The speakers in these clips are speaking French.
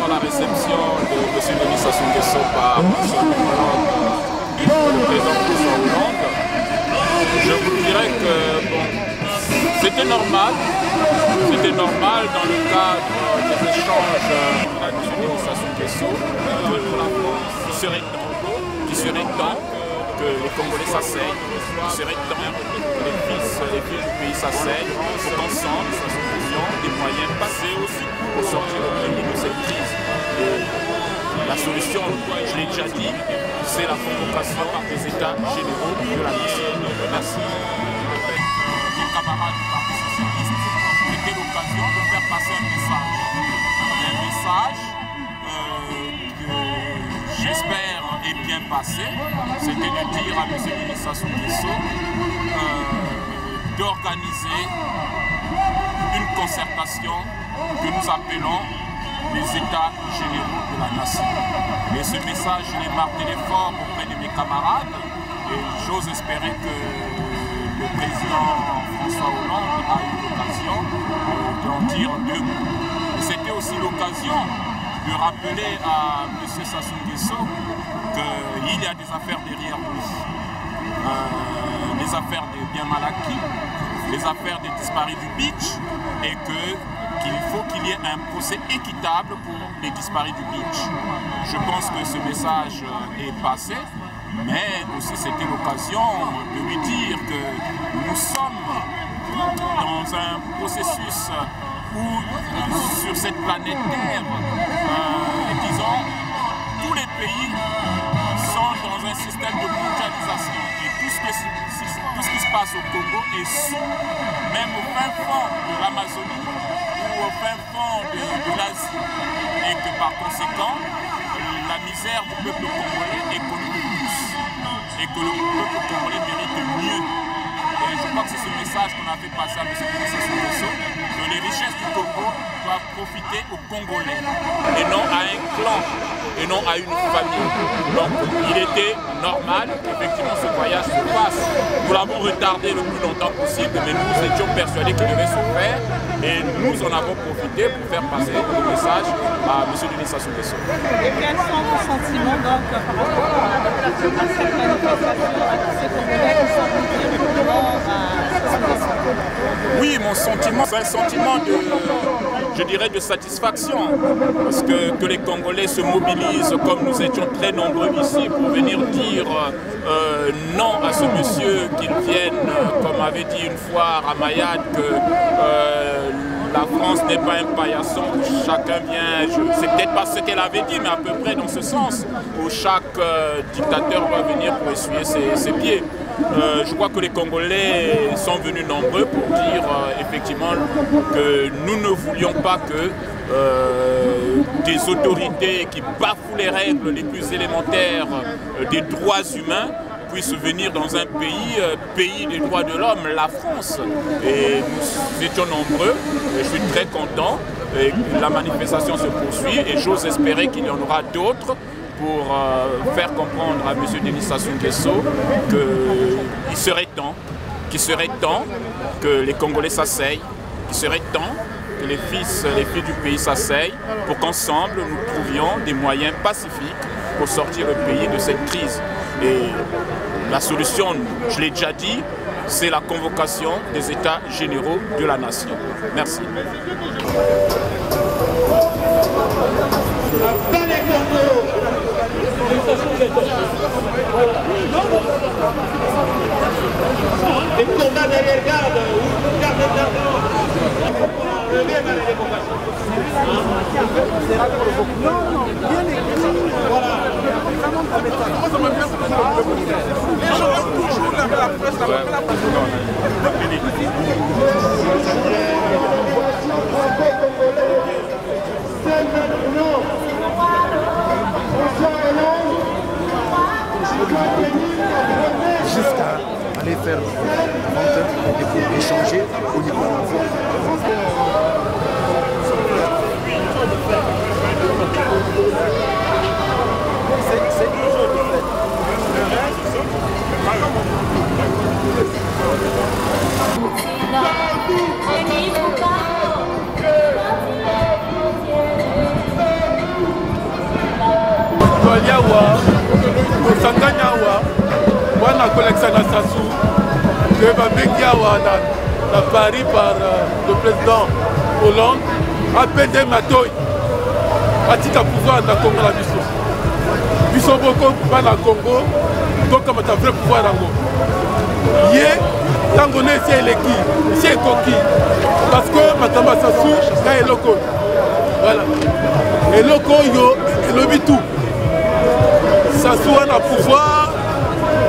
rapport à la réception de M. Denis Sassou Nguesso par son homologue, le président François Hollande, je vous dirais que bon, c'était normal dans le cadre des échanges avec M. Denis Sassou Nguesso que la France, qui serait temps que les Congolais s'asseyent, il serait temps que les fils du pays s'asseyent pour qu'ensemble, nous ayons des moyens passés aussi pour sortir le pays de cette crise. Et la solution, je l'ai déjà dit, c'est la convocation des États généraux de la nation. Merci. Mes camarades du Parti socialiste, c'était l'occasion de faire passer un message. Un message que j'espère est bien passé, c'était de dire à M. Denis Sassou Nguesso d'organiser une concertation que nous appelons les États généraux de la nation. Et ce message, je l'ai martelé fort auprès de mes camarades et j'ose espérer que le président François Hollande a eu l'occasion d'en dire deux mots. Et c'était aussi l'occasion de rappeler à M. Sassou Nguesso qu'il y a des affaires derrière lui. Les affaires des biens mal acquis, les affaires des disparus du beach et qu'il faut qu'il y ait un procès équitable pour les disparus du beach. Je pense que ce message est passé, mais aussi c'était l'occasion de lui dire que nous sommes dans un processus où sur cette planète Terre, disons, tous les pays sont dans un système de mondialisation et tout ce qui se passe au Congo est sous, même au fin fond de l'Amazonie ou au fin fond de l'Asie, et que par conséquent la misère du peuple congolais est connue de tous et que le peuple congolais mérite mieux. Et je crois que c'est ce message qu'on a fait passer à M. Denis Sassou Nguesso, que les richesses du Congo doivent profiter aux Congolais et non à un clan et non à une famille. Donc il était normal qu'effectivement ce voyage se fasse. Nous l'avons retardé le plus longtemps possible, mais nous étions persuadés qu'il devait se faire et nous en avons profité pour faire passer le message à M. Denis Sassou Nguesso. Et quels sont vos sentiments donc par rapport à cette manifestation, à tous ces Congolais qui sont venus Oui, mon sentiment, c'est un sentiment de, je dirais, de satisfaction, parce que les Congolais se mobilisent comme nous étions très nombreux ici pour venir dire non à ce monsieur, qu'il vienne, comme avait dit une fois Ramayad, que la France n'est pas un paillasson où chacun vient, c'est peut-être pas ce qu'elle avait dit, mais à peu près dans ce sens, où chaque dictateur doit venir pour essuyer ses pieds. Je crois que les Congolais sont venus nombreux pour dire effectivement que nous ne voulions pas que des autorités qui bafouent les règles les plus élémentaires des droits humains puissent venir dans un pays des droits de l'homme, la France. Et nous étions nombreux, et je suis très content. Et la manifestation se poursuit et j'ose espérer qu'il y en aura d'autres pour faire comprendre à M. Denis Sassou Nguesso qu'il serait temps que les Congolais s'asseyent, qu'il serait temps que les filles du pays s'asseyent pour qu'ensemble nous trouvions des moyens pacifiques pour sortir le pays de cette crise. Et la solution, je l'ai déjà dit, c'est la convocation des États généraux de la nation. Merci. Les combats derrière garde, ou garde non, bien écrit. Voilà. Les gens ont toujours la presse, jusqu'à aller faire la vente et pour échanger au niveau de l'envoi. C'est toujours le fait. Le reste, awa wana kolekisa na Sassou que babengi awa na Paris par le président Hollande apede matoi atika pouvoir na Congo na biso biso boko bana Congo tokamata vrai pouvoir yango ye tango ne esi eleki esi ekoki parce que makambo ya Sassou ka eloko voilà eloko oyo elobi tout Sassou wana pouvoir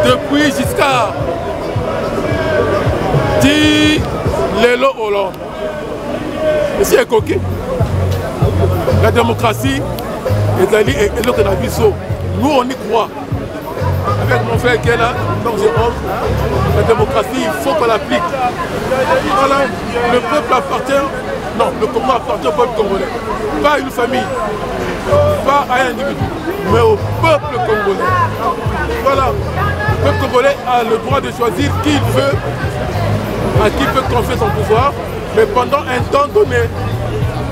depuis jusqu'à ti lelo Hollande esi ekoki la démocratie ezali eloko na biso nous on y croit avec mon frère qui est là donc Jérôme la démocratie il faut qu'on l'applique voilà le peuple appartient non le Congo appartient au peuple congolais pas à une famille pas à un individu mais au peuple congolais voilà le peuple congolais a le droit de choisir qui il veut à qui il peut confier son pouvoir mais pendant un temps donné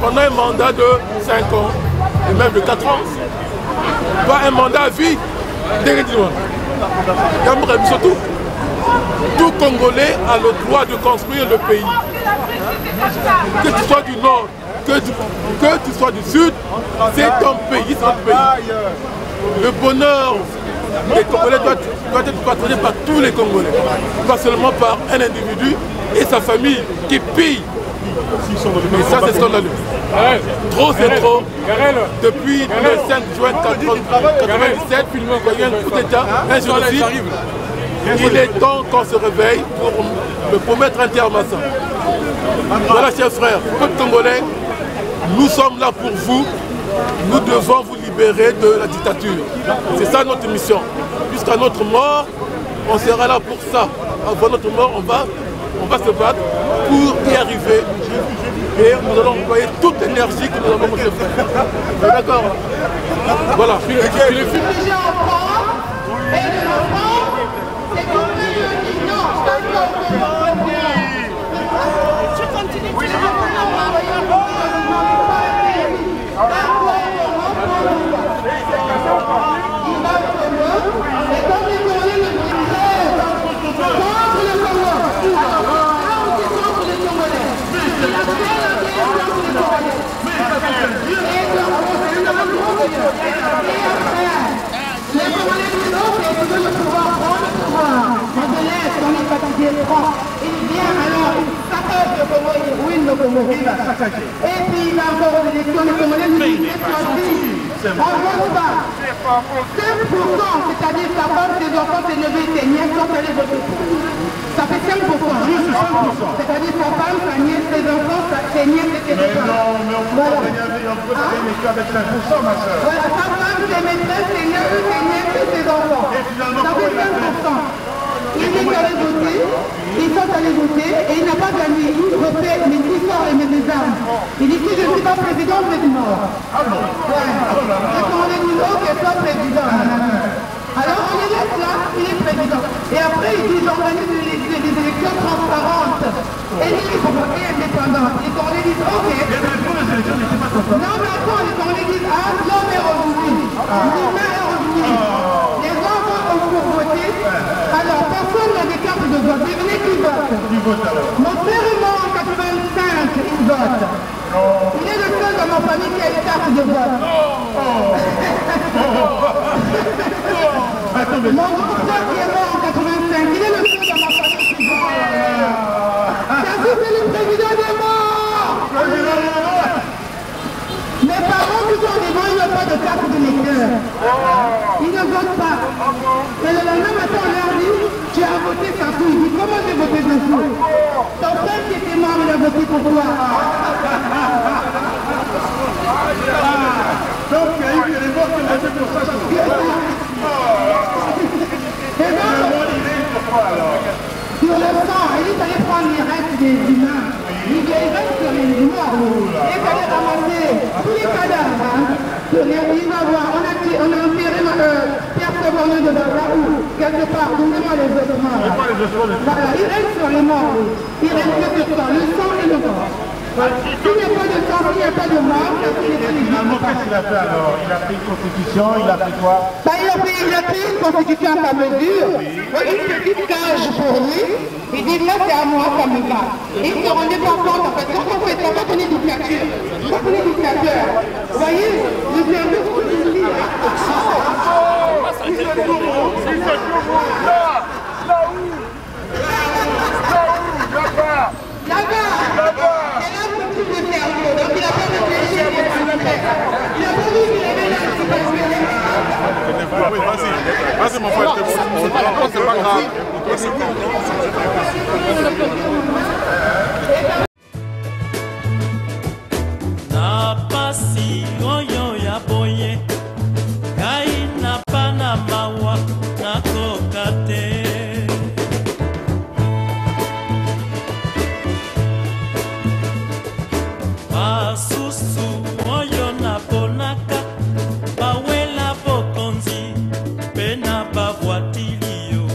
pendant un mandat de 5 ans et même de 4 ans pas un mandat à vie. Tout Congolais a le droit de construire le pays. Que tu sois du nord, que tu sois du sud, c'est ton pays, c'est notre pays. Le bonheur des Congolais doit être partagé par tous les Congolais, pas seulement par un individu et sa famille qui pille. Mais ça c'est scandaleux. Trop c'est trop. Depuis le 5 juin 1997, il y a un coup d'État, un génocide. Il est temps qu'on se réveille pour mettre un terme à ça. Voilà, chers frères, peuple congolais, nous sommes là pour vous. Nous devons vous libérer de la dictature. C'est ça notre mission. Jusqu'à notre mort, on sera là pour ça. Avant notre mort, on va se battre pour y arriver. Et nous allons envoyer toute l'énergie que nous avons pour ce faire. D'accord? Voilà. Il vient alors, il saccage le Congo, il ruine le Congo. Et puis il va encore aux élections, les Congolais nous disent c'est on vote pas. 5%, c'est-à-dire sa femme, ses enfants, ses neveux, ses nièces sont allés voter. Ça fait 5%. C'est-à-dire sa femme, sa nièce, ses enfants, ses nièces et ses enfants. Mais on peut pas gagner avec 5%, ma soeur. Voilà, sa femme, ses maîtresses, ses neveux, ses nièces et ses enfants. Ça fait 5%. Il est allé voter, ils sont allés voter et il n'a pas gagné. Il refait mes histoires et mes armes. Il dit si je ne suis pas président, je suis mort. Et quand on est dit ok, toi président. Alors on est là, il est président. Et après il dit j'organise des élections transparentes et libres et indépendantes. Et quand on est dit ok. Non mais attends, quand on est dit ah, l'homme est revenu. L'humain est revenu. Les enfants ont pour voter. Alors, personne n'a des cartes de vote. Il venait qui vote. Mon frère est mort en 85, il vote. Il est le seul dans ma famille qui a une carte de vote. Mon grand frère qui est mort en 85, il est le seul dans ma famille qui vote. C'est le président des morts. Mes parents qui sont devant, ils n'ont pas de carte de lecteur. Ils ne votent pas. Et le lendemain matin, on leur dit, tu as voté Sassou. Il dit, comment j'ai voté Sassou? Ton frère qui était mort, il a voté pour toi. Donc, il y a eu des votes qui ont voté pour Sassou. Et donc, sur le sang, il fallait prendre les restes des humains. Il reste sur les morts. Et il fallait ramasser tous les cadavres. Il va voir, on a enterré Pierre Seconde de Babarou, quelque part, donnez-moi les ossements. Voilà, il reste sur les morts. Il reste sur ça, le sang et le corps. S'il n'y a pas de temps, s'il n'y a pas de mort, finalement, qu'est-ce qu'il a fait alors? Il a pris une constitution, il a fait quoi? il a pris une constitution à sa mesure, une petite cage pour lui, il dit là c'est à moi, ça me va. Et il ne se rendait pas compte, en fait, quand on fait ça, quand on est dictateur, vous voyez, le service pour ici, là-bas, c'est là où tout le cerveau, donc il n'a pas réfléchi, il a pas vu qu'il avait là, Oui, vas-y mon frère, c'est pas grave. Na pasi oyo ya boye kai na pana mawa na kokate basusu oyo na bonaka bawela bokonzi pena babwatilio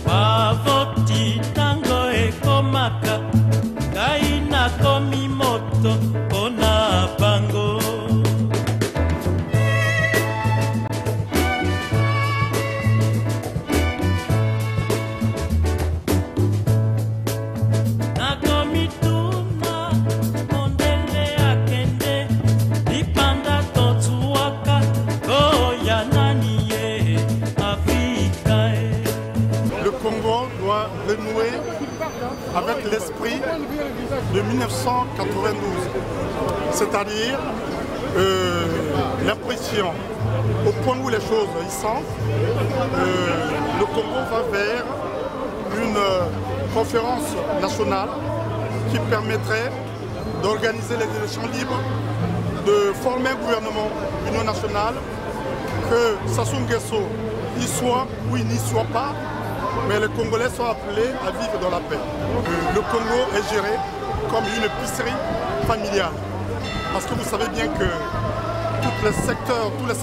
bavoti tango ekomaka kai nakomi moto mpona bango nakomi tuna mondele akende lipanda totuaka koya nani ye Afrika Le Congo doit renouer avec l'esprit de 1992, c'est-à-dire l'impression, au point où les choses y sont, le Congo va vers une conférence nationale qui permettrait d'organiser les élections libres, de former un gouvernement d'union nationale, que Sassou Nguesso y soit ou il n'y soit pas, mais les Congolais sont appelés à vivre dans la paix. Le Congo est géré comme une épicerie familiale. Parce que vous savez bien que tous les secteurs, toutes les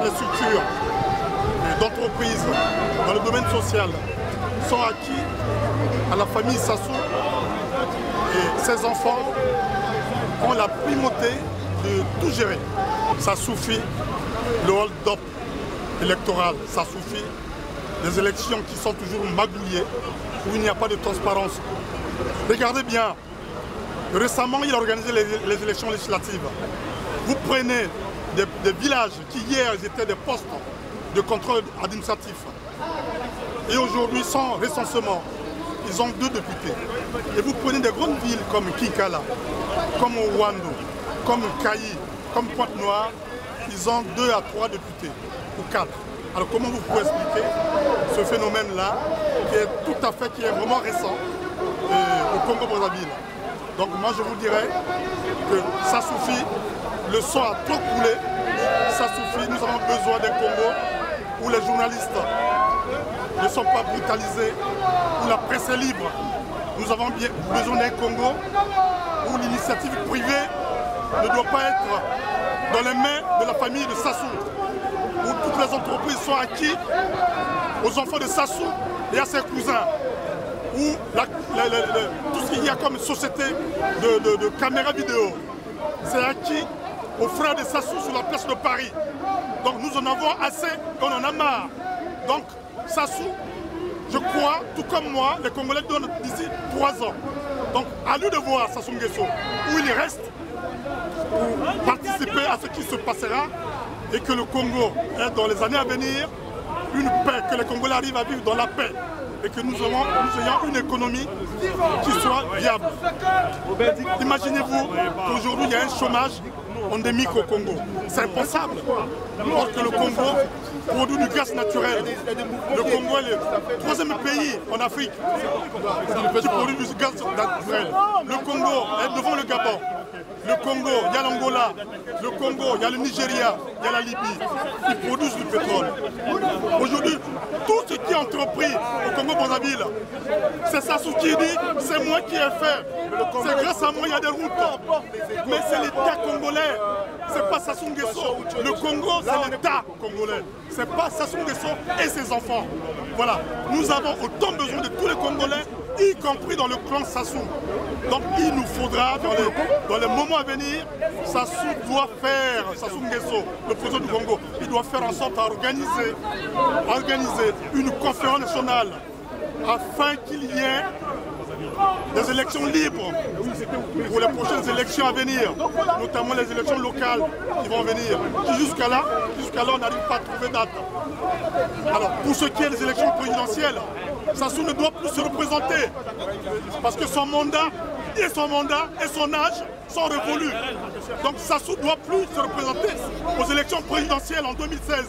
structures d'entreprises dans le domaine social sont acquis à la famille Sassou. Et ses enfants ont la primauté de tout gérer. Ça suffit le hold-up électoral, ça suffit des élections qui sont toujours magouillées, où il n'y a pas de transparence. Regardez bien, récemment il a organisé les élections législatives. Vous prenez des villages qui hier étaient des postes de contrôle administratif et aujourd'hui sans recensement, ils ont 2 députés. Et vous prenez des grandes villes comme Kinkala, comme Ouando, comme Kayi, comme Pointe-Noire, ils ont 2 à 3 députés, ou 4. Alors comment vous pouvez expliquer ce phénomène-là qui est vraiment récent au Congo-Brazzaville? Donc moi je vous dirais que ça suffit, le sang a trop coulé, ça suffit, nous avons besoin d'un Congo où les journalistes ne sont pas brutalisés, où la presse est libre. Nous avons bien besoin d'un Congo où l'initiative privée ne doit pas être dans les mains de la famille de Sassou, où toutes les entreprises sont acquises aux enfants de Sassou et à ses cousins, où tout ce qu'il y a comme société de caméras vidéo, c'est acquis aux frères de Sassou sur la place de Paris. Donc nous en avons assez, on en a marre. Donc Sassou, je crois, tout comme moi, les Congolais donnent d'ici 3 ans. Donc à lui de voir Sassou Nguesso où il reste pour participer à ce qui se passera et que le Congo ait dans les années à venir une paix, que les Congolais arrivent à vivre dans la paix et que nous ayons une économie qui soit viable. Imaginez-vous qu'aujourd'hui il y a un chômage endémique au Congo. C'est impensable. Or que le Congo produit du gaz naturel. Le Congo est le 3e pays en Afrique qui produit du gaz naturel. Le Congo est devant le Gabon. Le Congo, il y a l'Angola. Le Congo, il y a le Nigeria, il y a la Libye. Ils produisent du pétrole. Aujourd'hui, tout ce qui est entrepris au Congo-Brazzaville, c'est Sassou qui dit, c'est moi qui ai fait. C'est grâce à moi, il y a des routes. Mais c'est l'État congolais c'est pas Sassou Nguesso. Le Congo, c'est l'État congolais. C'est pas Sassou Nguesso et ses enfants. Voilà. Nous avons autant besoin de tous les Congolais, y compris dans le clan Sassou. Donc il nous faudra, dans les moments à venir, Sassou Nguesso, le président du Congo, il doit faire en sorte d'organiser une conférence nationale afin qu'il y ait des élections libres pour les prochaines élections à venir, notamment les élections locales qui vont venir. Jusqu'à là, on n'arrive pas à trouver date. Alors, pour ce qui est des élections présidentielles, Sassou ne doit plus se représenter parce que son mandat et son âge sont révolus. Donc Sassou ne doit plus se représenter aux élections présidentielles en 2016.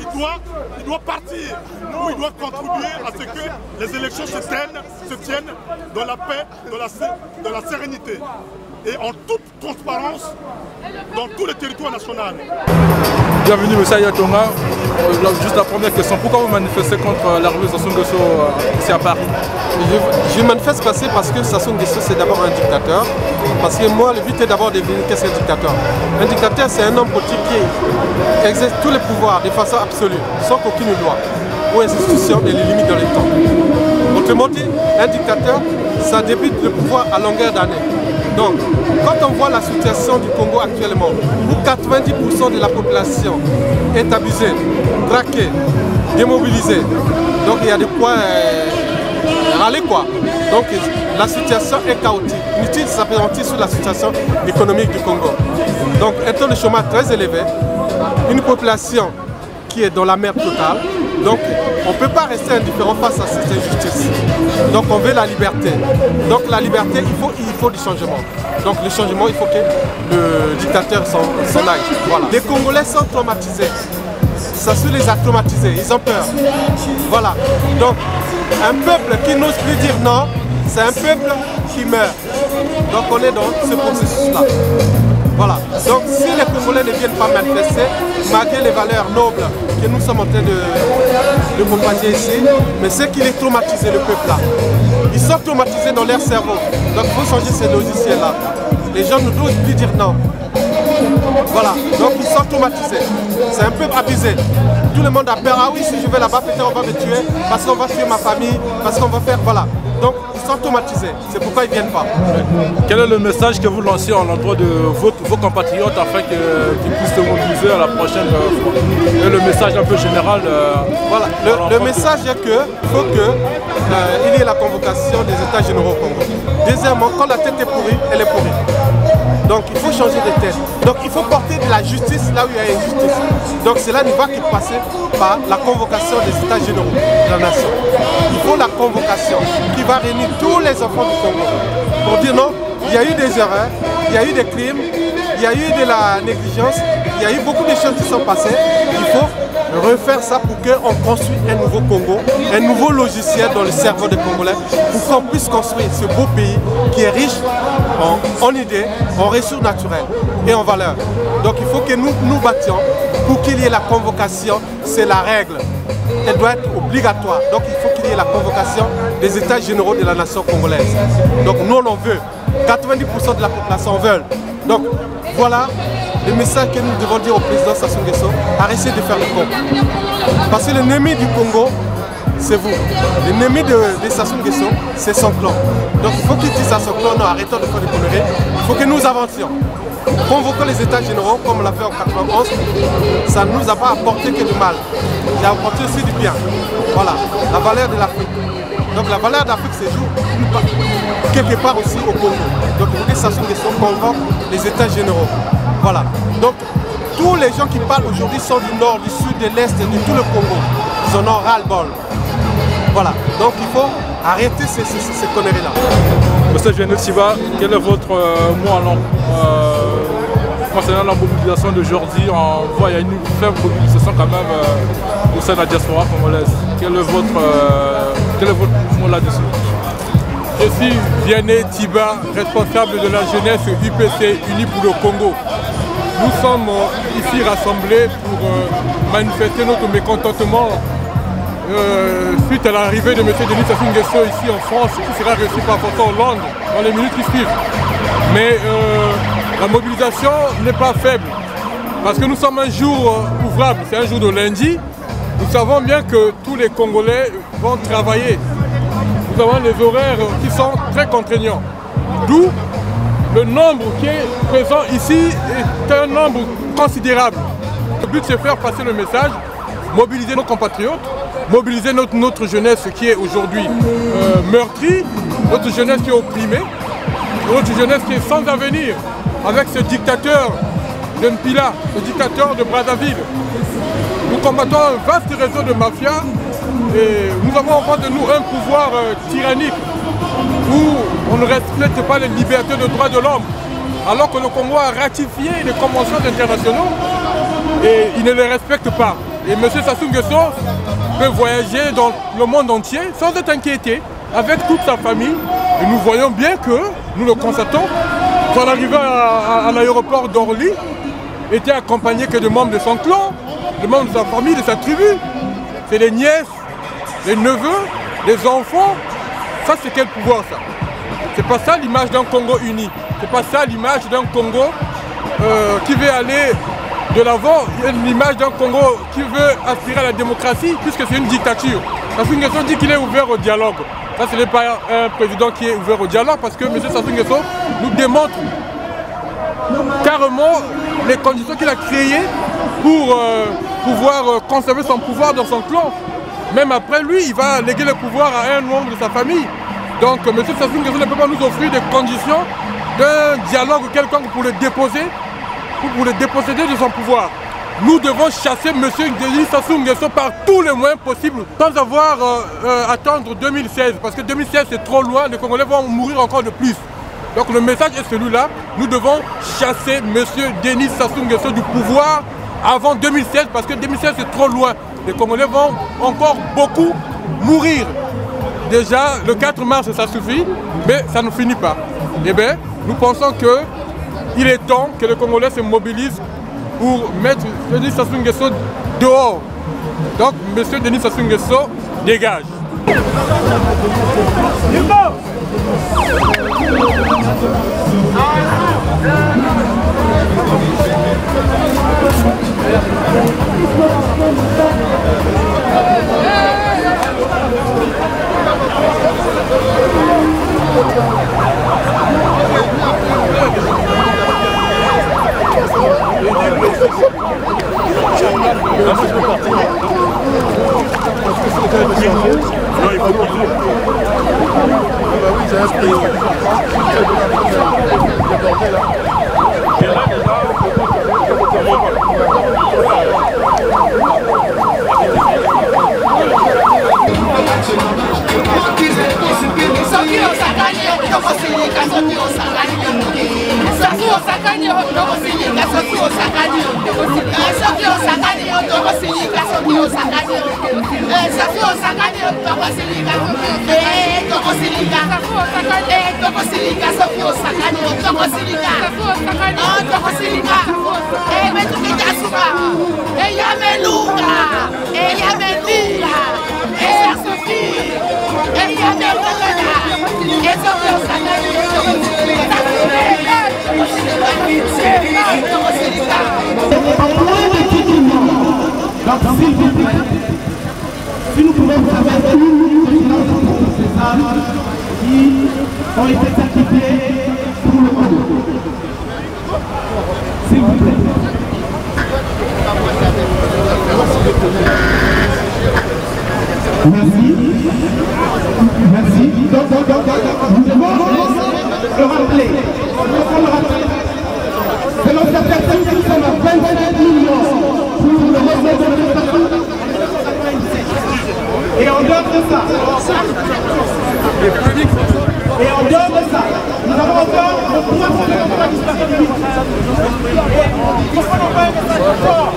Il doit partir, ou il doit contribuer à ce que les élections se tiennent dans la paix, dans la sérénité et en toute transparence dans tout le territoire national. Bienvenue M. Ayatonga. Juste la première question, pourquoi vous manifestez contre l'arrivée de Sassou Nguesso ici à Paris? Je manifeste parce que Sassou Nguesso c'est d'abord un dictateur. Parce que moi, le but est d'abord de définir qu'est-ce qu'un dictateur. Un dictateur, c'est un homme politique qui exerce tous les pouvoirs de façon absolue, sans qu'aucune loi ou institution ne les limite dans le temps. Autrement dit, un dictateur, ça débute le pouvoir à longueur d'année. Donc, quand on voit la situation du Congo actuellement, où 90% de la population est abusée, traquée, démobilisée, donc il y a des points râler quoi. Donc la situation est chaotique. Inutile de s'appesantir sur la situation économique du Congo. Donc un taux de chômage très élevé, une population qui est dans la merde totale. Donc on ne peut pas rester indifférent face à cette injustice. Donc on veut la liberté. Donc la liberté, il faut du changement. Donc le changement, il faut que le dictateur s'en aille. Voilà. Les Congolais sont traumatisés. Sassou les a traumatisés, ils ont peur. Voilà. Donc un peuple qui n'ose plus dire non, c'est un peuple qui meurt. Donc on est dans ce processus-là. Voilà. Donc si les Congolais ne viennent pas manifester, malgré les valeurs nobles que nous sommes en train de propager ici, mais c'est qu'il est traumatisé, le peuple-là. Ils sont traumatisés dans leur cerveau. Donc il faut changer ces logiciels-là. Les gens ne doivent plus dire non. Voilà, donc ils sont traumatisés. C'est un peu abusé. Tout le monde a peur. Ah oui, si je vais là-bas, peut-être on va me tuer, parce qu'on va tuer ma famille, parce qu'on va faire... Voilà. Donc ils sont traumatisés. C'est pourquoi ils ne viennent pas. Quel est le message que vous lancez en l'endroit de vos compatriotes afin qu'ils puissent se mobiliser à la prochaine fois? Et le message un peu général voilà, le message est qu'il faut qu'il y ait la convocation des États généraux au Congo. Deuxièmement, quand la tête est pourrie, elle est pourrie. Donc il faut changer de tête. Donc il faut porter de la justice là où il y a injustice. Donc cela ne va que passer par la convocation des États généraux de la nation. Il faut la convocation qui va réunir tous les enfants du Congo pour dire non, il y a eu des erreurs, il y a eu des crimes, il y a eu de la négligence, il y a eu beaucoup de choses qui sont passées. Il faut refaire ça pour qu'on construise un nouveau Congo, un nouveau logiciel dans le cerveau des Congolais pour qu'on puisse construire ce beau pays qui est riche en idées, en ressources naturelles et en valeurs. Donc il faut que nous nous battions pour qu'il y ait la convocation, c'est la règle. Elle doit être obligatoire. Donc il faut qu'il y ait la convocation des États généraux de la nation congolaise. Donc nous on en veut. 90% de la population en veut. Donc voilà le message que nous devons dire au président Sassou Nguesso, arrêtez de faire le con. Parce que l'ennemi du Congo, c'est vous. L'ennemi de Sassou Nguesso, c'est son clan. Donc il faut qu'il dise à son clan, non, arrêtons de faire des conneries. Il faut que nous avancions. Convoquer les États généraux, comme on l'a fait en 91, ça ne nous a pas apporté que du mal. Il a apporté aussi du bien. Voilà, la valeur de l'Afrique. Donc la valeur d'Afrique se joue quelque part aussi au Congo. Donc il faut que Sassou Nguesso convoque les États généraux. Voilà. Donc tous les gens qui parlent aujourd'hui sont du nord, du sud, de l'est, de tout le Congo. Ils en ont ras-le-bol. Voilà. Donc il faut arrêter ces conneries-là. Monsieur Vianney Siva, quel est votre mot concernant la mobilisation d'aujourd'hui? On voit qu'il y a une faible mobilisation quand même au sein de la diaspora congolaise. Quel est votre mot là-dessus? Je suis Vianney Tiba, responsable de la jeunesse UPC Unis pour le Congo. Nous sommes ici rassemblés pour manifester notre mécontentement suite à l'arrivée de M. Denis Sassou Nguesso ici en France, qui sera reçu par François Hollande dans les minutes qui suivent. Mais la mobilisation n'est pas faible. Parce que nous sommes un jour ouvrable, c'est un jour de lundi. Nous savons bien que tous les Congolais vont travailler. Nous avons des horaires qui sont très contraignants. D'où le nombre qui est présent ici est un nombre considérable. Le but c'est de faire passer le message, mobiliser nos compatriotes, mobiliser notre jeunesse qui est aujourd'hui meurtrie, notre jeunesse qui est opprimée, notre jeunesse qui est sans avenir avec ce dictateur de Mpila, ce dictateur de Brazzaville. Nous combattons un vaste réseau de mafia et nous avons en face de nous un pouvoir tyrannique où on ne respecte pas les libertés de droits de l'homme, alors que le Congo a ratifié les conventions internationales et il ne les respecte pas. Et M. Sassou Nguesso peut voyager dans le monde entier sans être inquiété avec toute sa famille. Et nous voyons bien que, nous le constatons, son arrivée à l'aéroport d'Orly était accompagné que de membres de son clan, de membres de sa famille, de sa tribu. C'est les nièces, les neveux, les enfants. Ça, c'est quel pouvoir, ça? C'est pas ça l'image d'un Congo uni. C'est pas ça l'image d'un Congo qui veut aller de l'avant. L'image d'un Congo qui veut aspirer à la démocratie, puisque c'est une dictature. Sassou Nguesso dit qu'il est ouvert au dialogue. Ça, ce n'est pas un président qui est ouvert au dialogue, parce que M. Sassou Nguesso nous démontre carrément les conditions qu'il a créées pour pouvoir conserver son pouvoir dans son clan. Même après lui, il va léguer le pouvoir à un membre de sa famille. Donc M. Sassou Nguesso ne peut pas nous offrir des conditions d'un dialogue quelconque pour le déposer, ou pour le déposséder de son pouvoir. Nous devons chasser M. Denis Sassou Nguesso par tous les moyens possibles, sans avoir attendre 2016. Parce que 2016 c'est trop loin, les Congolais vont mourir encore de plus. Donc le message est celui-là, nous devons chasser M. Denis Sassou Nguesso du pouvoir avant 2016, parce que 2016 c'est trop loin. Les Congolais vont encore beaucoup mourir. Déjà, le 4 mars ça suffit, mais ça ne finit pas. Eh bien, nous pensons qu'il est temps que les Congolais se mobilisent pour mettre Denis Sassou Nguesso dehors. Donc, M. Denis Sassou Nguesso dégage. Si nous pouvons vous avoir une minute de ces âmes qui ont été sacrifiées pour le Congo. S'il vous plaît. Merci. Merci. Nous devons le rappeler. Selon certaines personnes qui sont à 25 millions pour le réseau de l'État. Et en dehors de ça, nous avons encore le pouvoir de la disparition. Et il faut envoyer un message fort.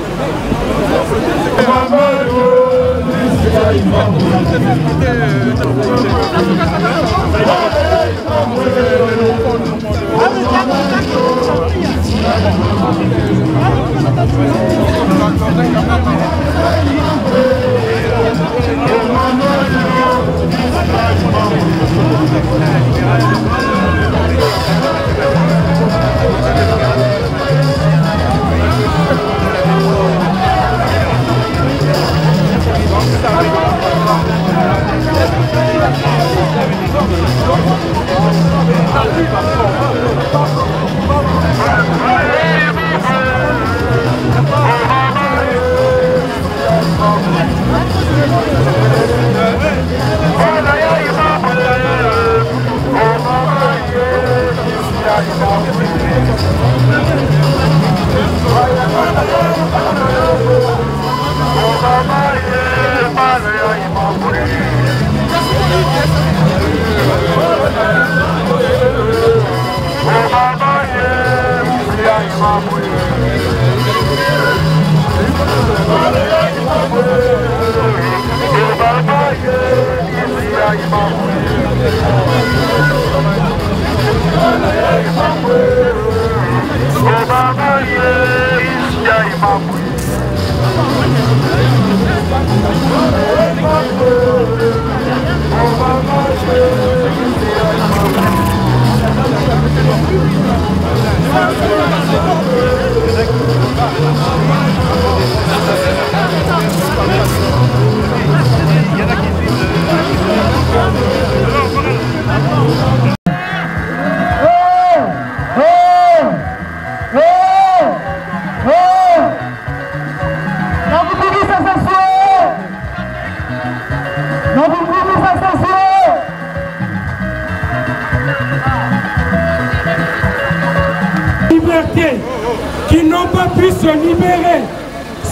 Qui n'ont pas pu se libérer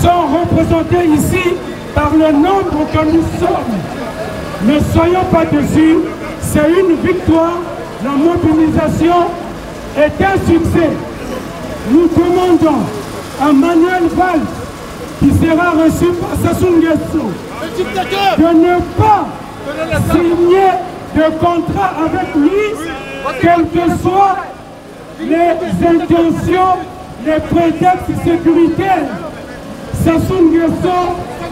sont représentés ici par le nombre que nous sommes. Ne soyons pas dessus, c'est une victoire, la mobilisation est un succès. Nous demandons à Manuel Valls, qui sera reçu par Sassou Nguesso, de ne pas signer de contrat avec lui, quelles que soient les intentions, les prétextes sécuritaires. Sassou Nguesso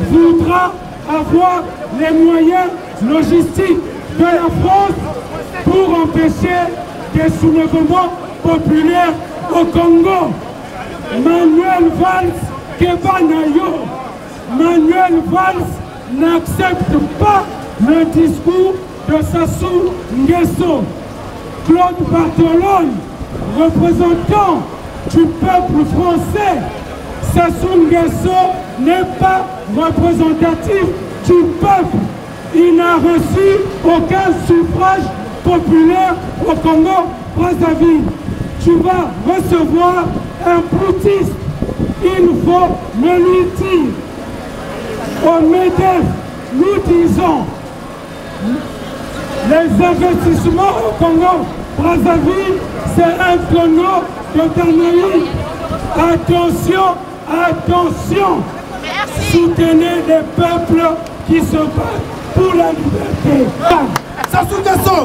voudra avoir les moyens logistiques de la France pour empêcher des soulèvements populaires au Congo. Manuel Valls Kebanayo, Manuel Valls n'accepte pas le discours de Sassou Nguesso. Claude Bartolone, représentant du peuple français, Sassou Nguesso n'est pas représentatif du peuple. Il n'a reçu aucun suffrage populaire au Congo-Brazzaville. Tu vas recevoir un boutiste. Il faut me lui dire. Au MEDEF, nous disons les investissements au Congo-Brazzaville, c'est un tonneau de Danaï. Attention, attention. Merci. Soutenez les peuples qui se battent pour la liberté. Sassou Nguesso.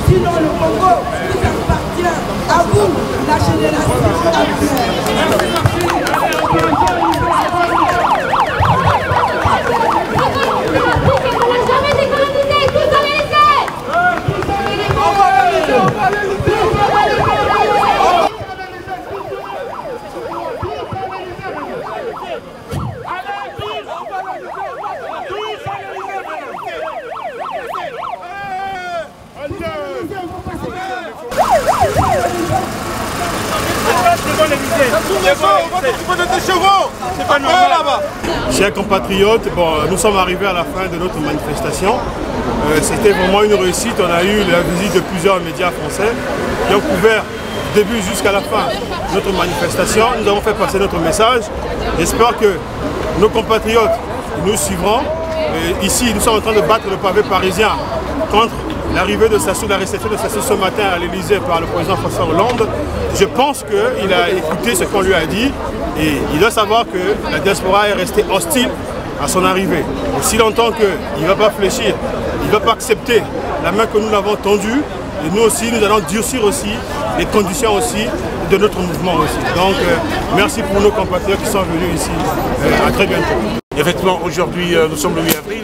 Sinon le Congo, il appartient à vous, la génération actuelle. Chers compatriotes, nous sommes arrivés à la fin de notre manifestation. C'était vraiment une réussite. On a eu la visite de plusieurs médias français qui ont couvert du début jusqu'à la fin de notre manifestation. Nous avons fait passer notre message. J'espère que nos compatriotes nous suivront. Ici, nous sommes en train de battre le pavé parisien contre l'arrivée de Sassou, la réception de Sassou ce matin à l'Elysée par le président François Hollande. Je pense qu'il a écouté ce qu'on lui a dit et il doit savoir que la diaspora est restée hostile à son arrivée. Aussi longtemps qu'il ne va pas fléchir, il ne va pas accepter la main que nous l'avons tendue et nous aussi, nous allons durcir aussi les conditions aussi de notre mouvement aussi. Donc, merci pour nos compatriotes qui sont venus ici. À très bientôt. Effectivement, aujourd'hui, nous sommes le 8 avril.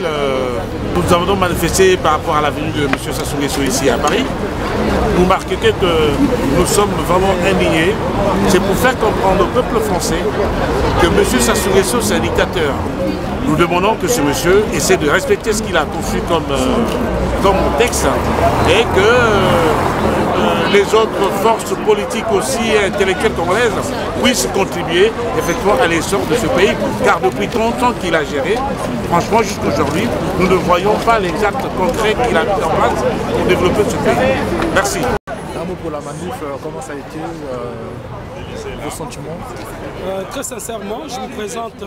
Nous avons donc manifesté par rapport à la venue de M. Sassou Nguesso ici à Paris. Vous marquez que nous sommes vraiment indignés. C'est pour faire comprendre au peuple français que M. Sassou Nguesso, c'est un dictateur. Nous demandons que ce monsieur essaie de respecter ce qu'il a conçu comme texte et que les autres forces politiques aussi intellectuelles congolaises puissent contribuer effectivement à l'essor de ce pays, car depuis 30 ans qu'il a géré, franchement jusqu'aujourd'hui, nous ne voyons pas les actes concrets qu'il a mis en place pour développer ce pays. Merci. Un mot pour la manif, comment ça a été vos sentiments? Très sincèrement, je me présente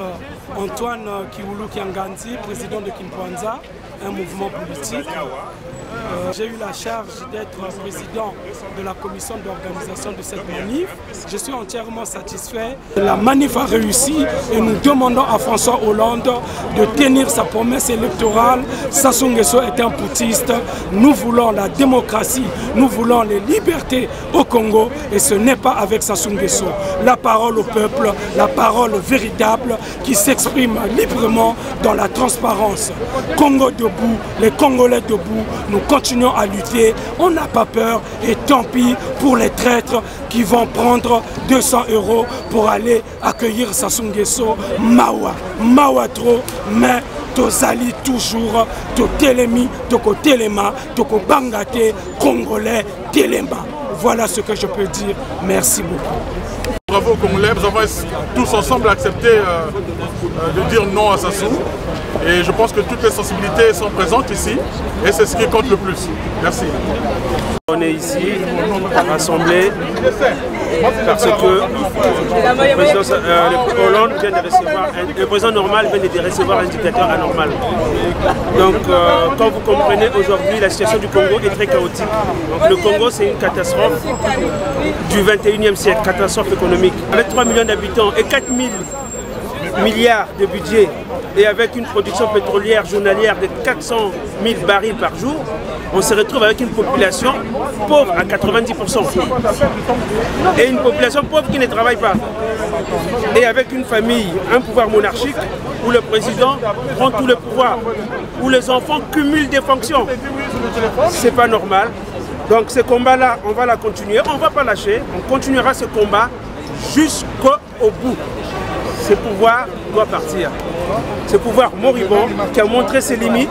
Antoine Kiwulu Kianganzi, président de Kimpwanza, un mouvement politique. J'ai eu la charge d'être président de la commission d'organisation de cette manif. Je suis entièrement satisfait. La manif a réussi et nous demandons à François Hollande de tenir sa promesse électorale. Sassou Nguesso est un putiste. Nous voulons la démocratie, nous voulons les libertés au Congo et ce n'est pas avec Sassou Nguesso. La parole au peuple, la parole véritable qui s'exprime librement dans la transparence. Congo debout, les Congolais debout, nous continuons à lutter, on n'a pas peur et tant pis pour les traîtres qui vont prendre 200 € pour aller accueillir Sassou Nguesso. Mawa trop, mais tozali toujours, to telemi, toko telema, toko bangate, Congolais telema. Voilà ce que je peux dire. Merci beaucoup. Bravo aux Congolais, nous avons tous ensemble accepté de dire non à Sassou. Et je pense que toutes les sensibilités sont présentes ici et c'est ce qui compte le plus. Merci. On est ici, rassemblés, parce que le président normal vient de recevoir un dictateur anormal. Donc, quand vous comprenez aujourd'hui, la situation du Congo est très chaotique. Donc, le Congo, c'est une catastrophe du 21e siècle, catastrophe économique. Avec 3 millions d'habitants et 4 000 milliards de budget, et avec une production pétrolière journalière de 400 000 barils par jour, on se retrouve avec une population pauvre à 90%. Et une population pauvre qui ne travaille pas. Et avec une famille, un pouvoir monarchique, où le président prend tout le pouvoir, où les enfants cumulent des fonctions. C'est pas normal. Donc ce combat-là, on va la continuer, on ne va pas lâcher, on continuera ce combat jusqu'au bout. Ce pouvoir doit partir. Ce pouvoir moribond qui a montré ses limites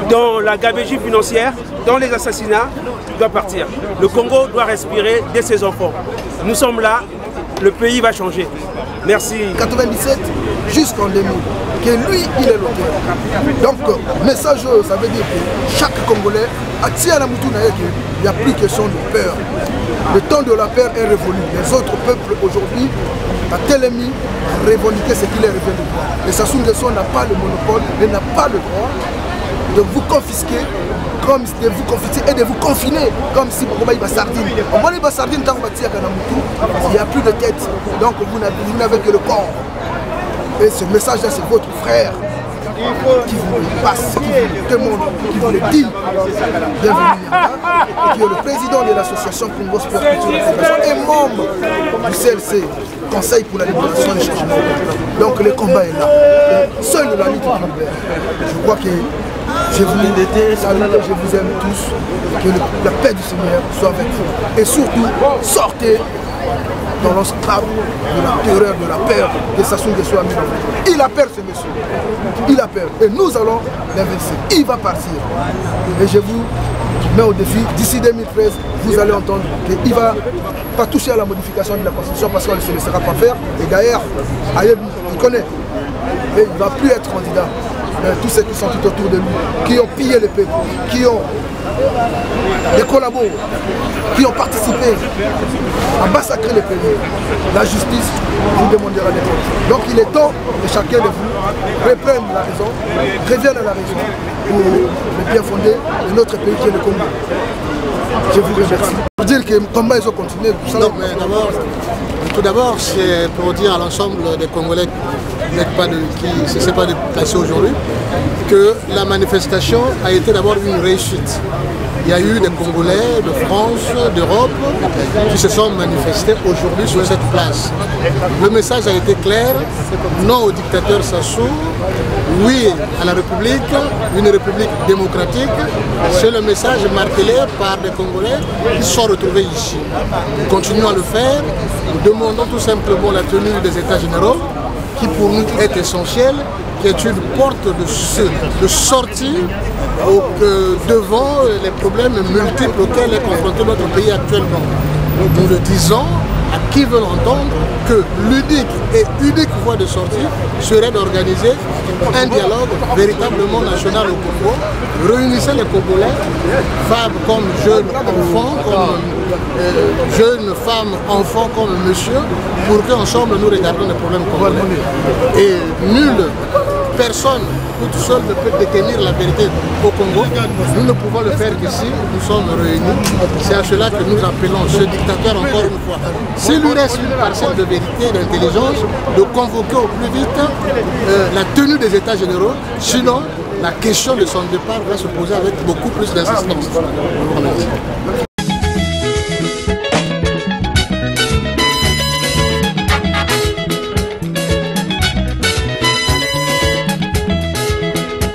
dans la gabegie financière, dans les assassinats, doit partir. Le Congo doit respirer de ses enfants. Nous sommes là, le pays va changer. Merci. 97 jusqu'en 2000, que lui, il est l'auteur. Donc, message, ça veut dire que chaque Congolais a tiré à la moutoune, il n'y a plus question de peur. Le temps de la peur est révolu. Les autres peuples aujourd'hui, à tel ennemi, revendiquer ce qu'il est revenu. Et Sassou Nguesso n'a pas le monopole, il n'a pas le droit de vous confisquer, comme de vous confisquer et de vous confiner, comme si vous avez sardine. On va les sardines tant il n'y a plus de tête, donc vous n'avez que le corps. Et ce message-là, c'est votre frère qui vous passe, qui vous demande, qui vous le dit. Bienvenue, et qui est le président de l'association Congo Sport Culture et membre du CLC, Conseil pour la libération des changements. Donc le combat est là. Et seul la lutte est ouverte. Je crois que je vous aime tous, que la paix du Seigneur soit avec vous. Et surtout, sortez dans l'esclave de la terreur, de la peur que Sassou Nguesso a mis en place. Il a peur, ce monsieur. Il a peur. Et nous allons l'inverser. Il va partir. Et je vous mets au défi, d'ici 2013, vous allez entendre qu'il ne va pas toucher à la modification de la Constitution parce qu'on ne se laissera pas faire. Et d'ailleurs, Ayebi, il connaît. Et il ne va plus être candidat. Mais tous ceux qui sont tout autour de lui, qui ont pillé le peuple, qui ont des collaborats, qui ont participé à massacrer le pays, la justice vous demandera des comptes. Donc il est temps que chacun de vous reprenne la raison, revienne à la raison pour le bien fondé de notre pays qui est le Congo. Je vous remercie. Pour dire que comment ils ont continué, tout ça. Non, mais tout d'abord, c'est pour dire à l'ensemble des Congolais qui ne se sont pas déplacés aujourd'hui que la manifestation a été d'abord une réussite. Il y a eu des Congolais de France, d'Europe qui se sont manifestés aujourd'hui sur cette place. Le message a été clair, non au dictateur Sassou, oui à la République, une République démocratique. C'est le message martelé par des Congolais qui se sont retrouvés ici. Nous continuons à le faire, nous demandons tout simplement la tenue des États généraux qui pour nous est essentielle qui est une porte de sortie devant les problèmes multiples auxquels est confronté notre pays actuellement. Nous le disons à qui veut l'entendre que l'unique et unique voie de sortie serait d'organiser un dialogue véritablement national au Congo, réunissant les Congolais, femmes comme jeunes enfants, comme jeunes femmes, enfants comme monsieur, pour qu'ensemble nous regardions les problèmes congolais. Et nulle personne toute seule ne peut détenir la vérité au Congo. Nous ne pouvons le faire qu'ici, nous sommes réunis. C'est à cela que nous appelons ce dictateur encore une fois. S'il lui reste une parcelle de vérité et d'intelligence, de convoquer au plus vite la tenue des États généraux, sinon la question de son départ va se poser avec beaucoup plus d'insistance.